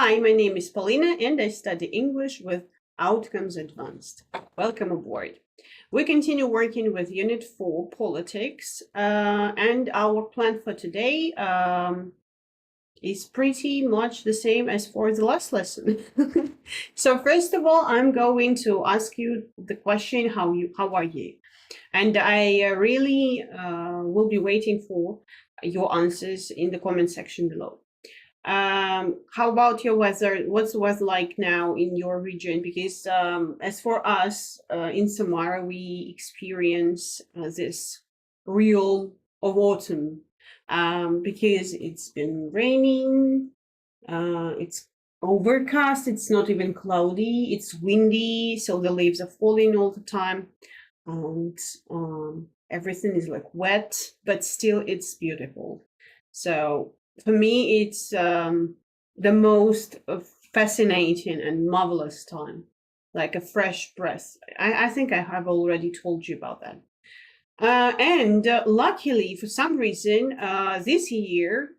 Hi, my name is Paulina and I study English with Outcomes Advanced. Welcome aboard. We continue working with Unit 4, Politics, and our plan for today is pretty much the same as for the last lesson. So first of all, I'm going to ask you the question, how are you? And I really will be waiting for your answers in the comment section below. How about your weather? What's the weather like now in your region? Because as for us in Samara, we experience this real of autumn because it's been raining, it's overcast, it's not even cloudy, it's windy, so the leaves are falling all the time, and everything is like wet, but still it's beautiful. So for me, it's the most fascinating and marvelous time, like a fresh breath. I think I have already told you about that. And luckily, for some reason, this year,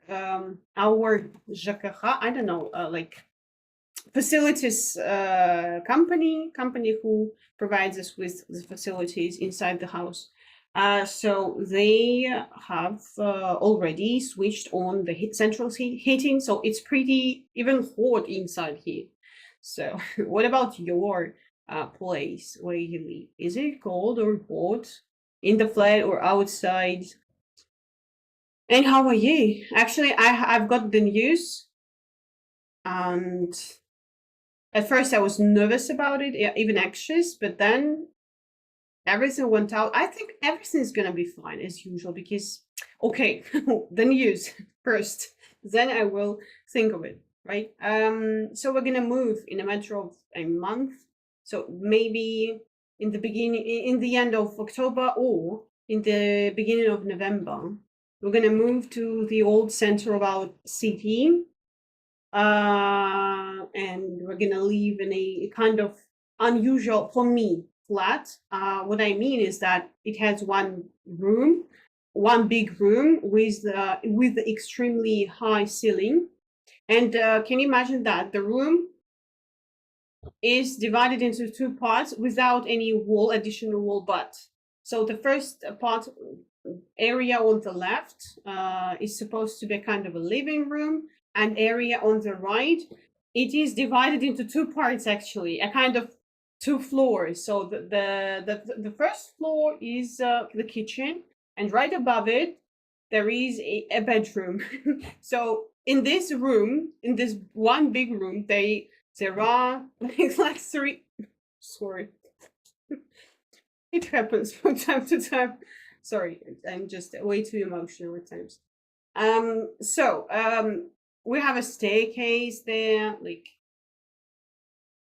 our ЖКХ, I don't know, like facilities company who provides us with the facilities inside the house. So they have already switched on the central heating, so it's pretty even hot inside here. So what about your place where you live? Is it cold or hot in the flat or outside? And how are you? Actually, I've got the news, and at first I was nervous about it, even anxious, but then everything went out. I think everything's gonna be fine as usual because, okay, the news first, then I will think of it, right? So we're gonna move in a matter of a month. So maybe in the end of October or in the beginning of November, we're gonna move to the old center of our city, and we're gonna live in a kind of unusual, for me, flat. What I mean is that it has one big room with the extremely high ceiling. And can you imagine that the room is divided into two parts without any additional wall, but so the first part area on the left is supposed to be kind of a living room, and area on the right, it is divided into two parts, actually, a kind of two floors. So the first floor is the kitchen, and right above it there is a bedroom. So in this room, in this one big room, there are like three, sorry, it happens from time to time. Sorry, I'm just way too emotional at times. We have a staircase there, like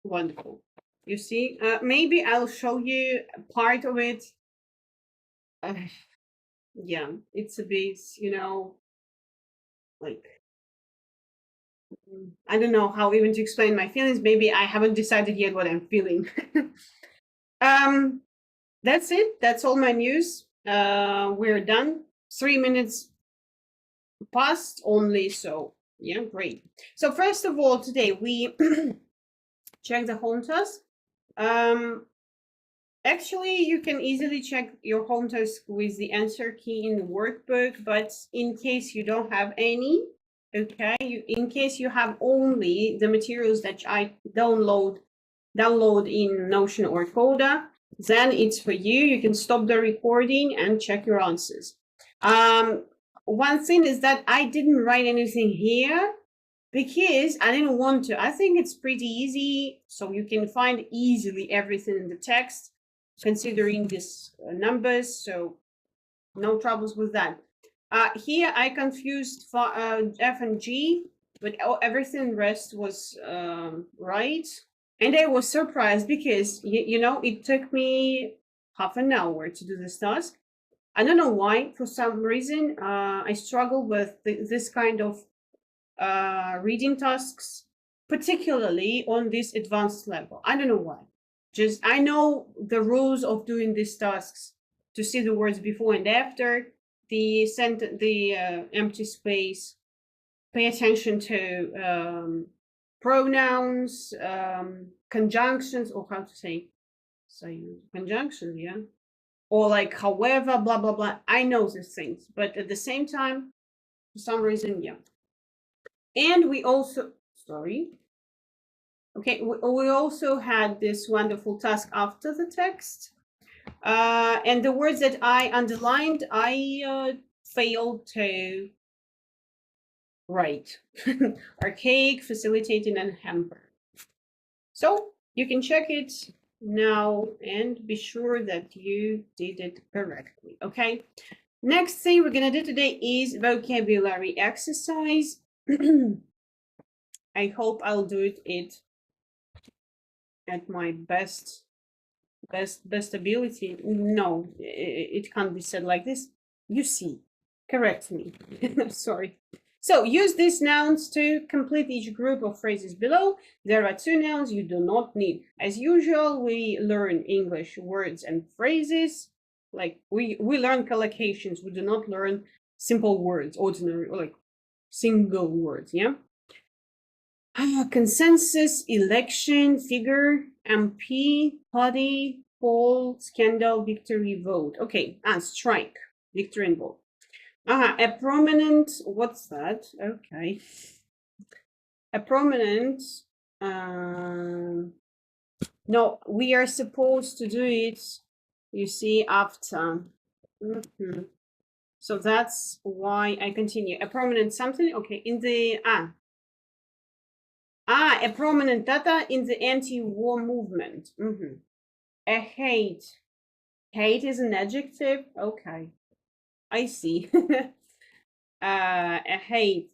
wonderful. You see, maybe I'll show you part of it. Yeah, it's a bit, like, I don't know how even to explain my feelings. Maybe I haven't decided yet what I'm feeling. That's it. That's all my news. We're done. 3 minutes passed only, so yeah, great. So first of all, today we check the home task. Actually, you can easily check your home task with the answer key in the workbook, but in case you don't have any, okay, in case you have only the materials that I download in Notion or Coda, then it's for you. You can stop the recording and check your answers. One thing is that I didn't write anything here because I didn't want to. I think it's pretty easy, so you can find easily everything in the text, considering these numbers, so no troubles with that. Here I confused F and G, but everything rest was right. And I was surprised because, it took me half an hour to do this task. I don't know why. For some reason, I struggle with this kind of reading tasks, particularly on this advanced level. I don't know why. Just, I know the rules of doing these tasks, to see the words before and after, the empty space, pay attention to pronouns, conjunctions, or how to say conjunctions, yeah, or like however, blah blah blah. I know these things, but at the same time, for some reason, yeah. And we also, sorry, okay, we also had this wonderful task after the text, and the words that I underlined, I failed to write. Archaic, facilitating, and hamper. So you can check it now and be sure that you did it correctly. Okay. Next thing we're gonna do today is vocabulary exercise. I hope I'll do it at my best ability. No, it can't be said like this. You see, correct me. Sorry. So use these nouns to complete each group of phrases below. There are 2 nouns you do not need. As usual, we learn English words and phrases. Like we learn collocations. We do not learn simple words, ordinary, or like single words, yeah? Consensus, election, figure, MP, party, poll, scandal, victory, vote. Okay, strike, victory and vote. A prominent, what's that? Okay. A prominent, no, we are supposed to do it, you see, after. So that's why I continue. A prominent something, okay, in the, a prominent data in the anti-war movement. A hate. Hate is an adjective, okay. I see. A hate.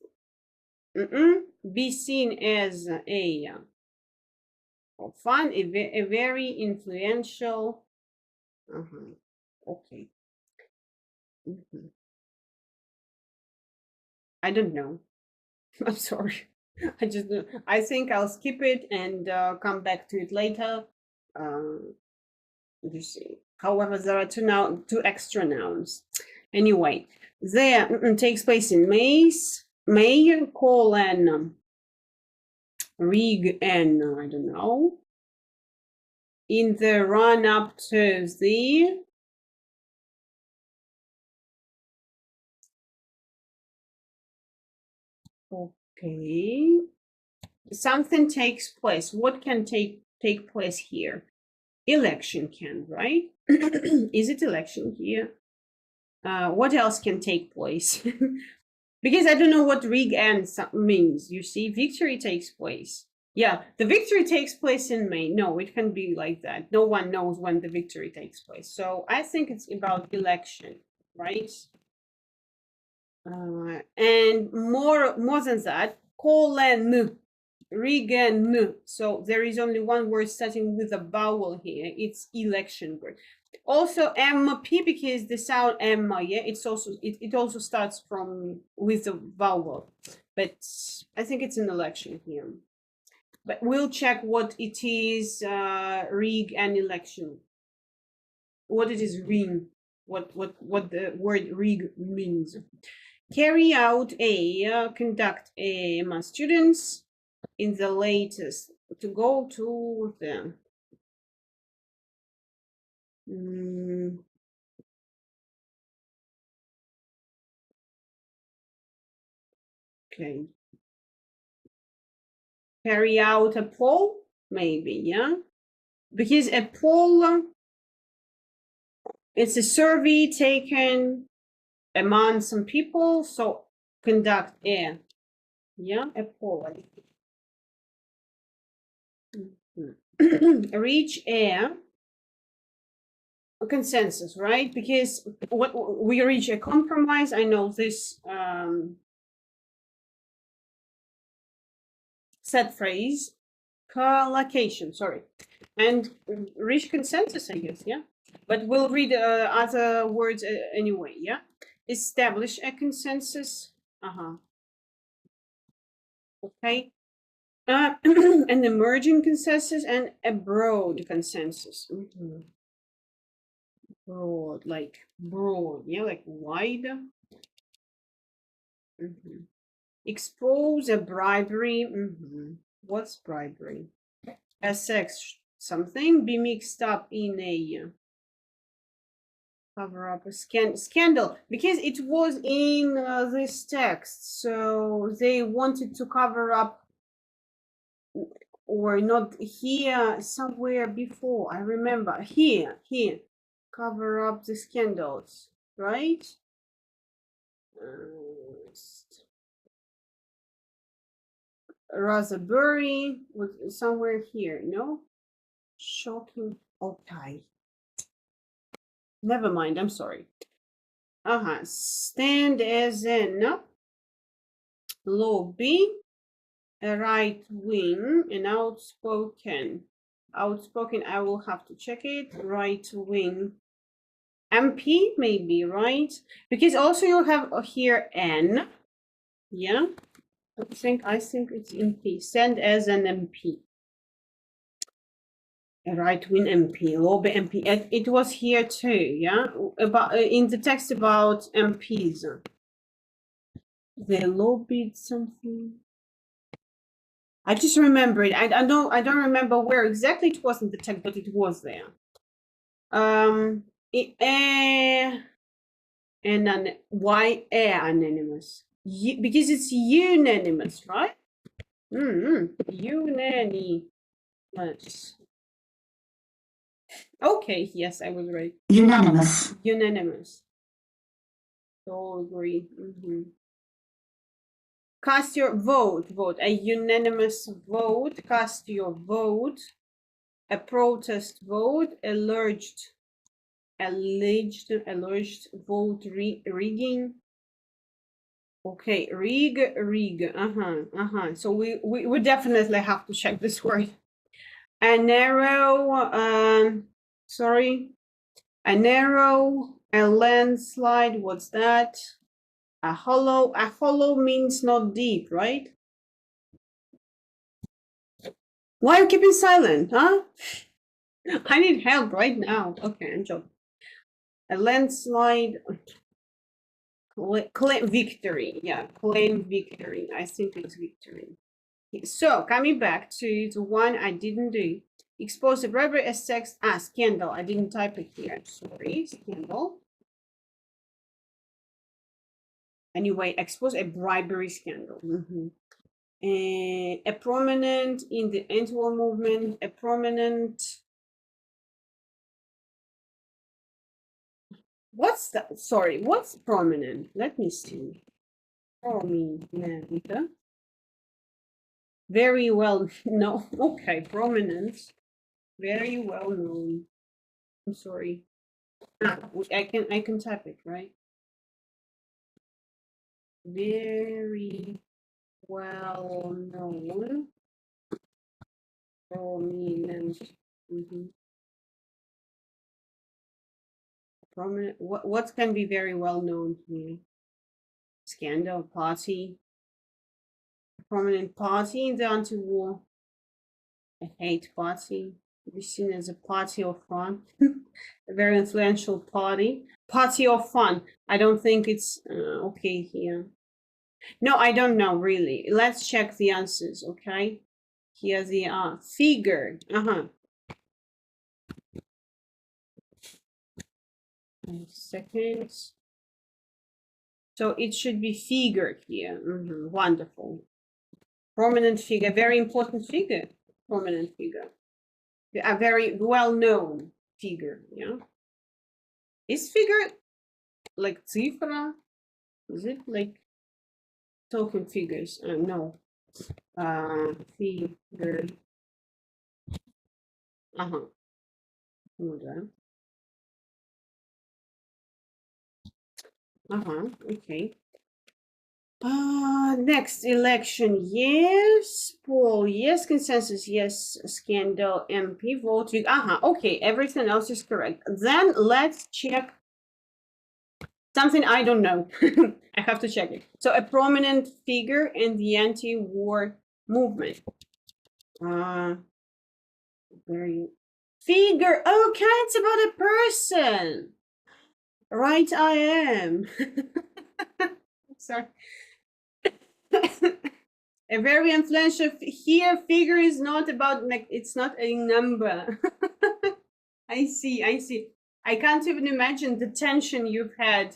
Be seen as a fun, a very influential. Okay. I don't know. I'm sorry. I think I'll skip it and come back to it later. You see. However, there are 2 extra nouns. Anyway, there takes place in May, colon, rig, and I don't know. In the run up to the okay, something takes place. What can take place here? Election can, right? Is it election here? What else can take place? Because I don't know what rig and means. You see, victory takes place. Yeah, the victory takes place in May. No, it can be like that. No one knows when the victory takes place. So I think it's about election, right? And more than that, colon, Regan. So there is only one word starting with a vowel here. It's election word. Also MP, because the sound M, yeah, it also starts with the vowel. But I think it's an election here. But we'll check what it is, rig and election. What it is ring, what the word rig means. Carry out conduct my students in the latest, to go to the okay, carry out a poll, maybe, yeah, because a poll, it's a survey taken among some people, so conduct a poll. Reach a consensus, right? Because what we reach a compromise. I know this set phrase, collocation, sorry, and reach consensus, I guess, yeah. But we'll read other words anyway, yeah. Establish a consensus. Okay. An emerging consensus and a broad consensus. Broad, like broad, yeah, like wide. Expose a bribery. What's bribery? A sex something, be mixed up in a cover up a scandal, because it was in this text, so they wanted to cover up, or not here, somewhere before. I remember here, cover up the scandals, right? Raspberry was somewhere here, no? Shocking. Okay. Never mind, I'm sorry. Stand as an lobby, a right wing, and outspoken. Outspoken, I will have to check it. Right wing. MP, maybe, right? Because also you have here N. Yeah. I think it's MP. Stand as an MP. A right-wing MP, lobby MP. It was here too, yeah. About in the text about MPs. They lobbied something. I just remember it. I don't remember where exactly it was in the text, but it was there. Why anonymous? Because it's unanimous, right? Unanimous. Okay, yes, I was right. Unanimous. Unanimous. So agree. Cast your vote. A unanimous vote. Cast your vote. A protest vote. Alleged vote rigging. Okay, rig. So we definitely have to check this word. A narrow. Sorry. A narrow. A landslide. What's that? A hollow. A hollow means not deep, right? Why are you keeping silent, huh? I need help right now. Okay, I'm joking. A landslide. Claim victory. Yeah, claim victory. I think it's victory. So, coming back to the one I didn't do. Expose the bribery as sex. Scandal. I didn't type it here. Sorry, scandal. Anyway, expose a bribery scandal. A prominent in the anti-war movement. A prominent. What's that? Sorry, what's prominent? Let me see. Prominent. Very well. No. Okay, prominent. Very well known. I'm sorry. I can type it, right? Very well known. Prominent. Prominent. What can be very well known here? Scandal, party. Prominent party in the anti-war. A hate party. Be seen as a party of fun. A very influential party. Party of fun. I don't think it's okay here. No, I don't know really. Let's check the answers, okay? Here they are. Figure. Seconds. So it should be figure here. Wonderful. Prominent figure, very important figure. Prominent figure. A very well-known figure, yeah. Is figure like cifra? Is it like token figures? No. Figure. Okay. Next election, yes. Poll, yes. Consensus, yes. Scandal, MP, vote. Okay, everything else is correct. Then let's check something I don't know. I have to check it. So a prominent figure in the anti-war movement. Very figure. Okay, it's about a person. Right, I am. Sorry. A very influential here figure is not about, it's not a number. I see, I see. I can't even imagine the tension you've had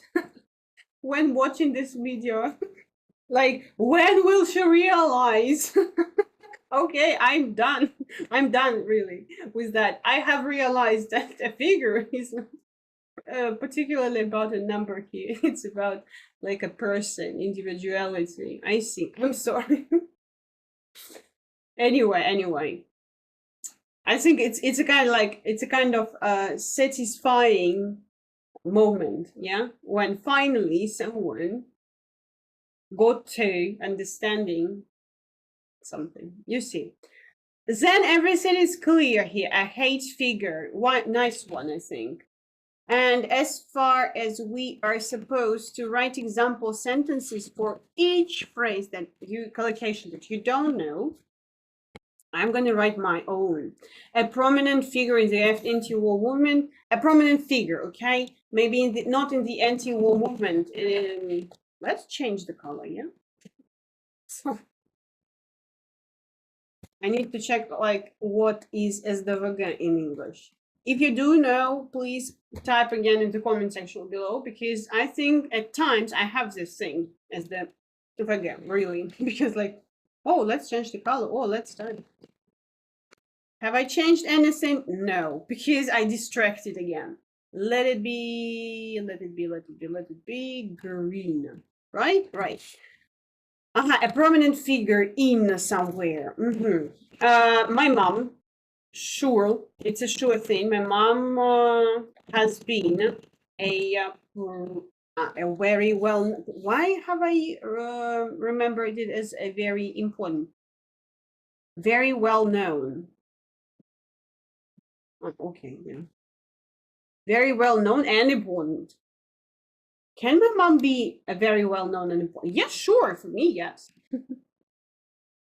when watching this video. Like, when will she realize? Okay, I'm done. I'm done, really, with that. I have realized that a figure is not particularly about a number here. It's about like a person, individuality. I see. I'm sorry. Anyway. I think it's a kind of like, it's a kind of satisfying moment, yeah, when finally someone got to understanding something. You see, then everything is clear here. A hate figure, one nice one, I think. And as far as we are supposed to write example sentences for each phrase that you collocation that you don't know, I'm going to write my own. A prominent figure in the anti-war movement. A prominent figure, okay? Maybe in the, not in the anti-war movement. Let's change the color, yeah? So I need to check like what is SDVG in English. If you do know, please type again in the comment section below, because I think at times I have this thing as the SDVG, really, because like, oh, let's change the color. Oh, let's start. Have I changed anything? No, because I distracted again. Let it be green. Right? Right. A prominent figure in somewhere. My mom, sure, it's a sure thing. My mom has been a very well. Why have I remembered it as a very important, very well known? Okay, yeah. Very well known and important. Can my mom be a very well known and important? Yes, sure. For me, yes.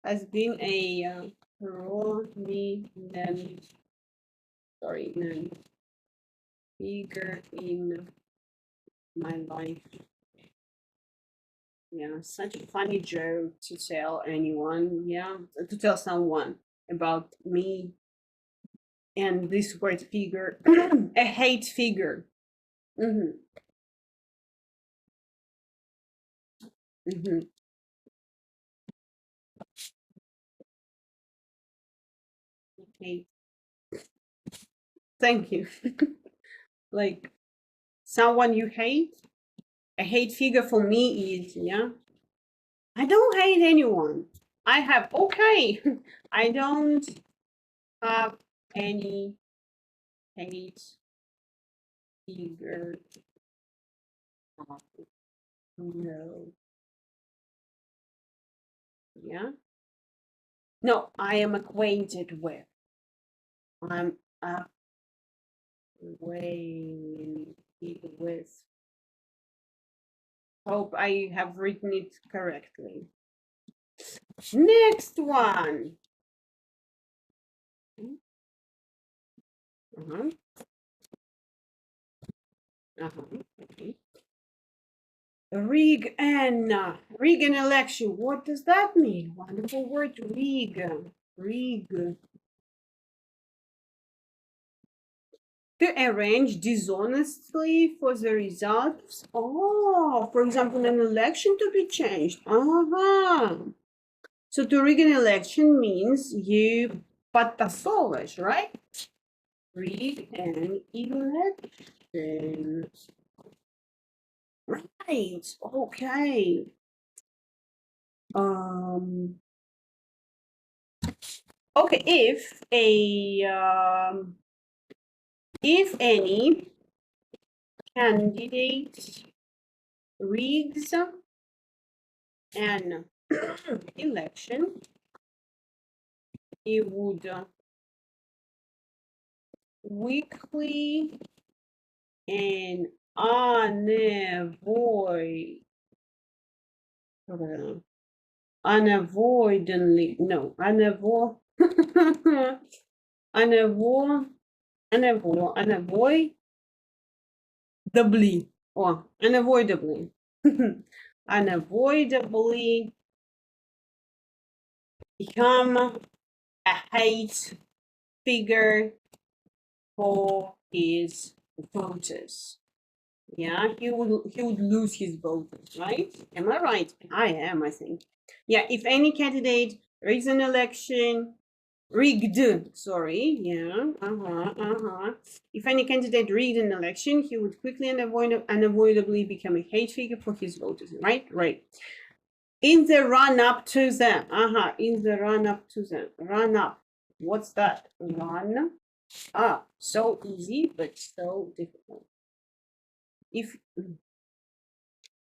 Has been a prominent, sorry, figure in my life. Yeah, such a funny joke to tell anyone. Yeah, to tell someone about me and this word figure, a hate figure. Okay. Thank you. Like someone you hate. A hate figure for me is, yeah, I don't hate anyone. I have, okay, I don't have any hate figure. No. Yeah. No, I am acquainted with. I'm acquainted with. Hope I have written it correctly. Next one. Okay. Rig an election. What does that mean? Wonderful word, rig. To arrange dishonestly for the results. Oh, for example, an election to be changed. So to rig an election means you подтасовываешь, right? Rig an election. Right. Okay. Okay, if any candidate rigs an election, he would weekly and unavoidably, unavoidably become a hate figure for his voters. Yeah, he would lose his voters, right? Am I right? I am, I think. Yeah, if any candidate rigs an election, rigged, sorry, yeah, If any candidate rigged an election, he would quickly and unavoidably become a hate figure for his voters, right? Right. In the run-up to them, in the run-up to them, run-up. What's that? Run up. So easy, but so difficult. If,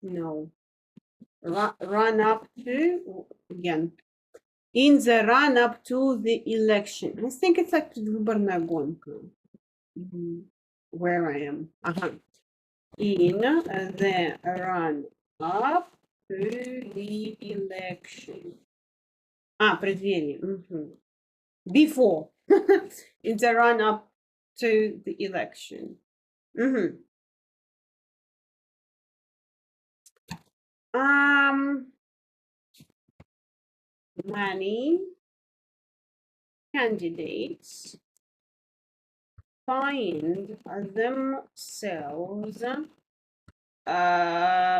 no. Run up to, again, in the run up to the election. I think it's like выборная гонка. Where I am. In the run up to the election. Преддверие. Before. In the run up to the election. Many candidates find themselves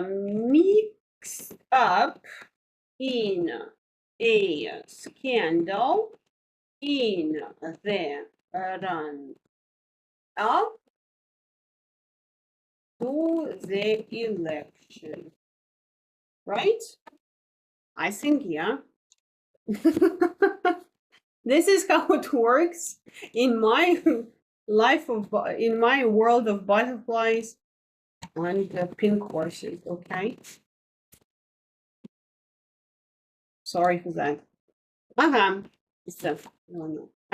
mixed up in a scandal in the run up to the election. Right? I think, yeah. This is how it works in my in my world of butterflies and pink horses, okay? Sorry for that. I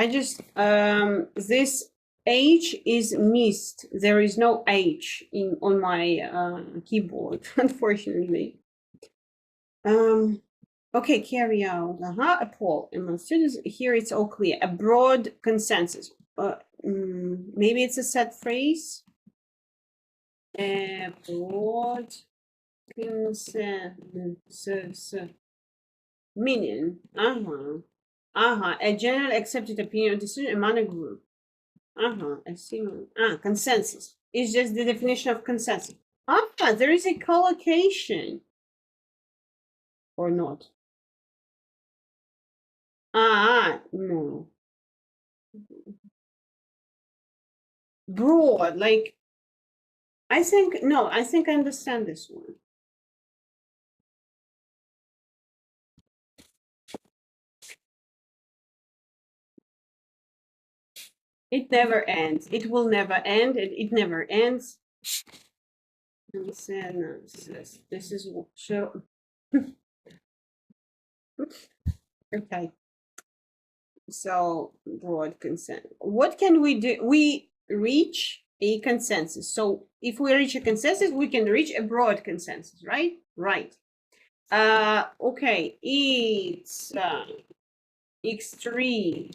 just, this H is missed. There is no H on my keyboard, unfortunately. Okay, carry out. A poll among students. Here it's all clear. A broad consensus. Maybe it's a set phrase. A broad consensus. Meaning, a general accepted opinion or decision among a group. I see. Consensus. It's just the definition of consensus. There is a collocation. Or not. No. Broad, like, I think I understand this one. It never ends. It will never end, and it never ends. This is sure. Okay. So broad consent. What can we do? We reach a consensus. So if we reach a consensus, we can reach a broad consensus, right? Right. Okay. It's extremely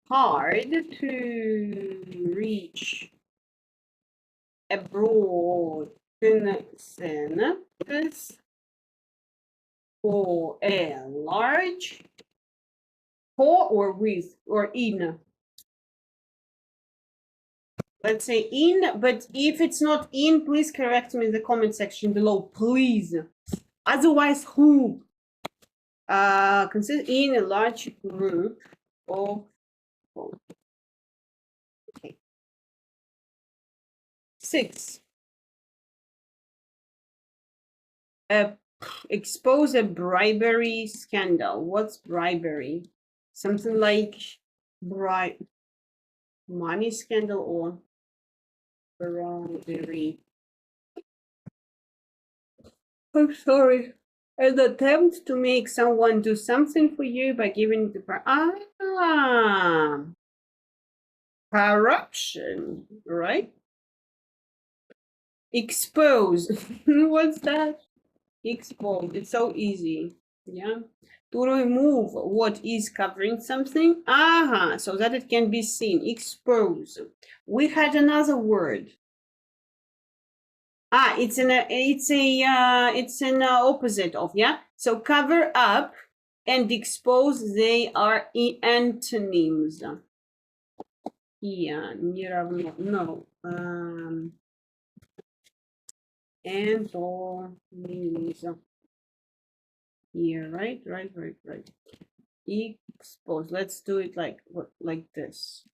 hard to reach a broad consensus for a large, for or with or in. Let's say in, but if it's not in, please correct me in the comment section below, please. Otherwise, who? Consider in a large group of. Okay. 6. Expose a bribery scandal. What's bribery? Something like money scandal or bribery. I'm sorry. An attempt to make someone do something for you by giving the corruption, right? Expose. What's that? Expose. It's so easy. Yeah. To remove what is covering something. So that it can be seen. Expose. We had another word. It's an opposite of, yeah. So cover up and expose, they are antonyms. Yeah, не равно, no. Antonyms. Yeah, right. Expose. Let's do it like this.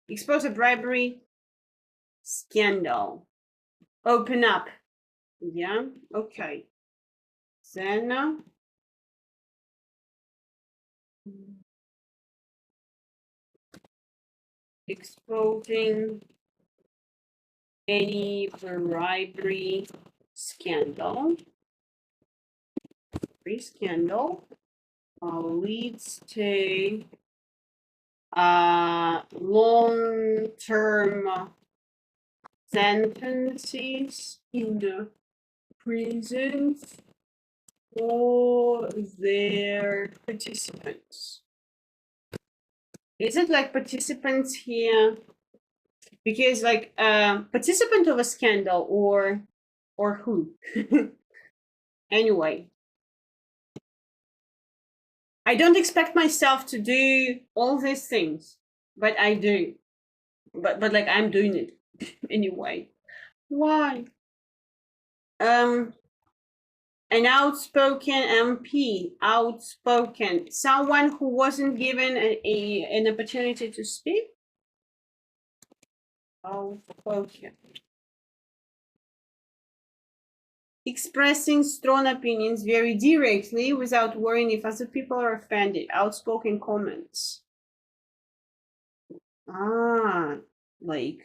Expose a bribery scandal. Open up. Yeah. Okay. Then exposing any bribery scandal. Leads to long-term sentences in the prison for their participants. Is it like participants here? Because like participant of a scandal or who? Anyway, I don't expect myself to do all these things, but I do. But like I'm doing it anyway. Why? An outspoken MP, outspoken, someone who wasn't given an opportunity to speak. Outspoken. Expressing strong opinions very directly without worrying if other people are offended. Outspoken comments. Like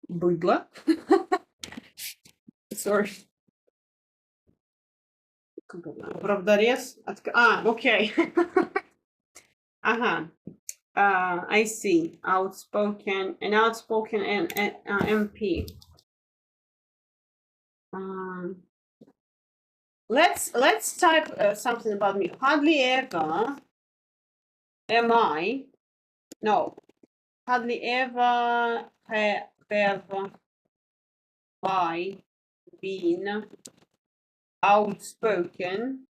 bыдло. Sorry. Правдорез. Okay. I see. Outspoken, an outspoken MP. Let's type something about me. Hardly ever am I. No. Hardly ever have I been outspoken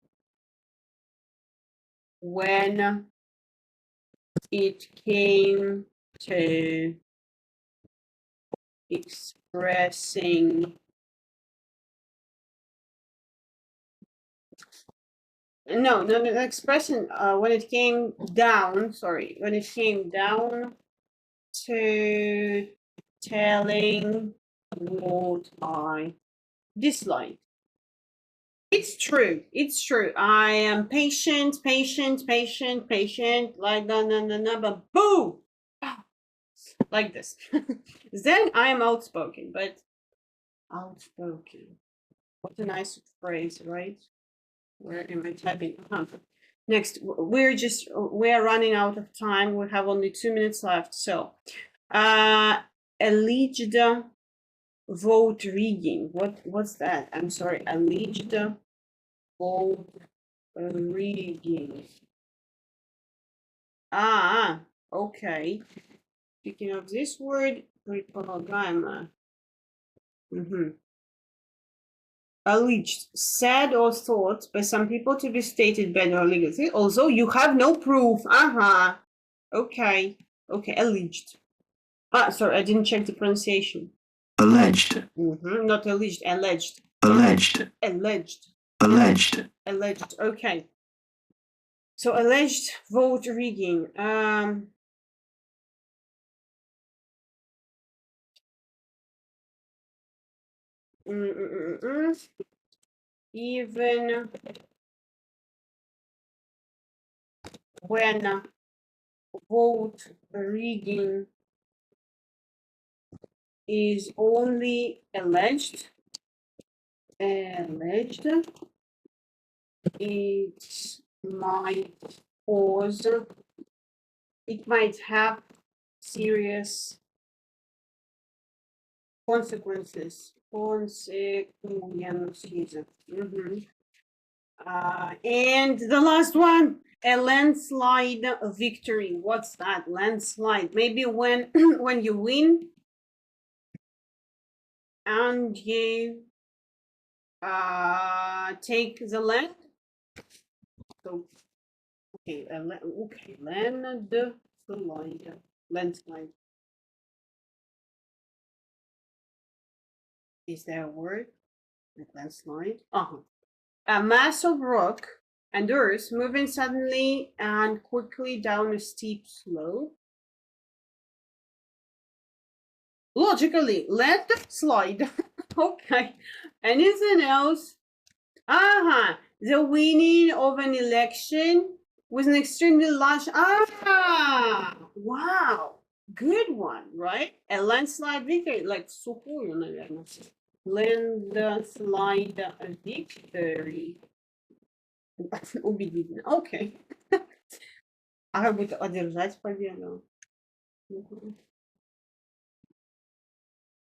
when it came to expressing the expression when it came down to telling what I dislike. It's true. I am patient, like but boom, like this. Then I am outspoken, but outspoken. What a nice phrase, right? Where am I typing? Next, we're running out of time. We have only 2 minutes left. So, alleged vote rigging. What's that? I'm sorry. Alleged vote rigging. Okay. Speaking of this word, предполагаемо. Alleged, said or thought by some people to be stated bad or legally, although you have no proof. Okay, alleged. Sorry, I didn't check the pronunciation. Alleged. Not alleged, alleged. Alleged. Okay. So alleged vote rigging. Even when vote rigging is only alleged, it might have serious consequences. And the last one, a landslide victory. What's that? Landslide. Maybe when when you win and you take the land, So, okay, okay, landslide. Is there a word? Like landslide? Uh-huh. A mass of rock and earth moving suddenly and quickly down a steep slope. Logically, let slide. Okay. Anything else? The winning of an election with an extremely large. Wow. Good one, right? A landslide victory, like сухую, наверное. Landslide victory. Убедительно. Окей. А как будет одержать победу?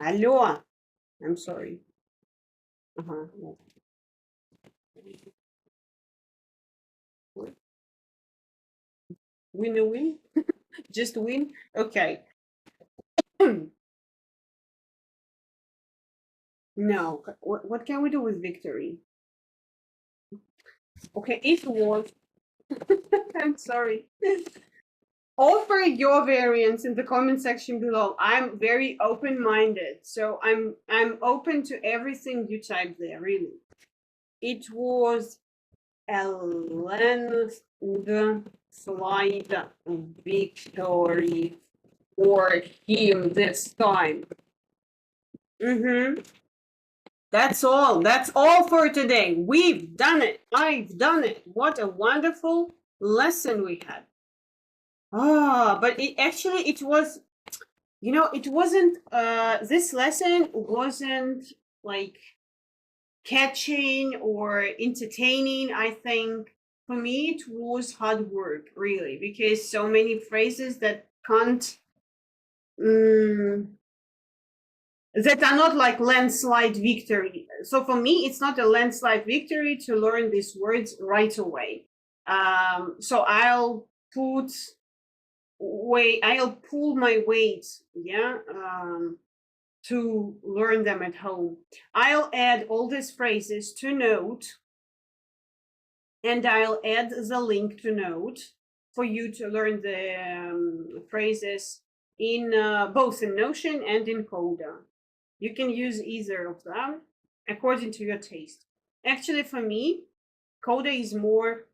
Алло. I'm sorry. Ага. Win a win? Just win? Okay. No. What can we do with victory? Okay, if it was. I'm sorry. Offer your variants in the comment section below. I'm very open-minded, so I'm open to everything you type there, really. It was a landslide victory for him this time. That's all. That's all for today. We've done it. I've done it. What a wonderful lesson we had. But it was, it wasn't, this lesson wasn't like catching or entertaining. I think for me it was hard work, really, because so many phrases that can't, that are not like landslide victory. So for me, it's not a landslide victory to learn these words right away. So I'll pull my weight, to learn them at home. I'll add all these phrases to Note, and I'll add the link to Note for you to learn the phrases in both in Notion and in Coda. You can use either of them according to your taste. Actually, for me, Coda is more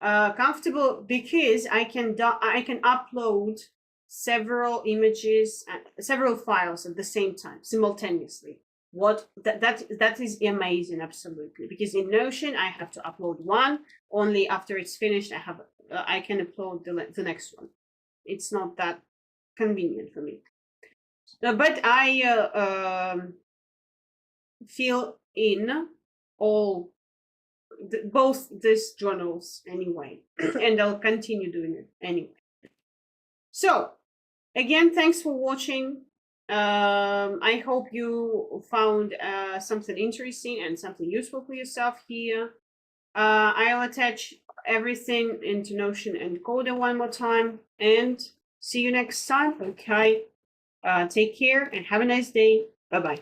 comfortable because I can upload several images, several files at the same time, simultaneously. That is amazing, absolutely. Because in Notion, I have to upload one. Only after it's finished, I can upload the next one. It's not that convenient for me. But I fill in both these journals anyway, and I'll continue doing it anyway. So again, thanks for watching. I hope you found something interesting and something useful for yourself here. I'll attach everything into Notion and Coda one more time, and see you next time. Okay. Take care and have a nice day. Bye-bye.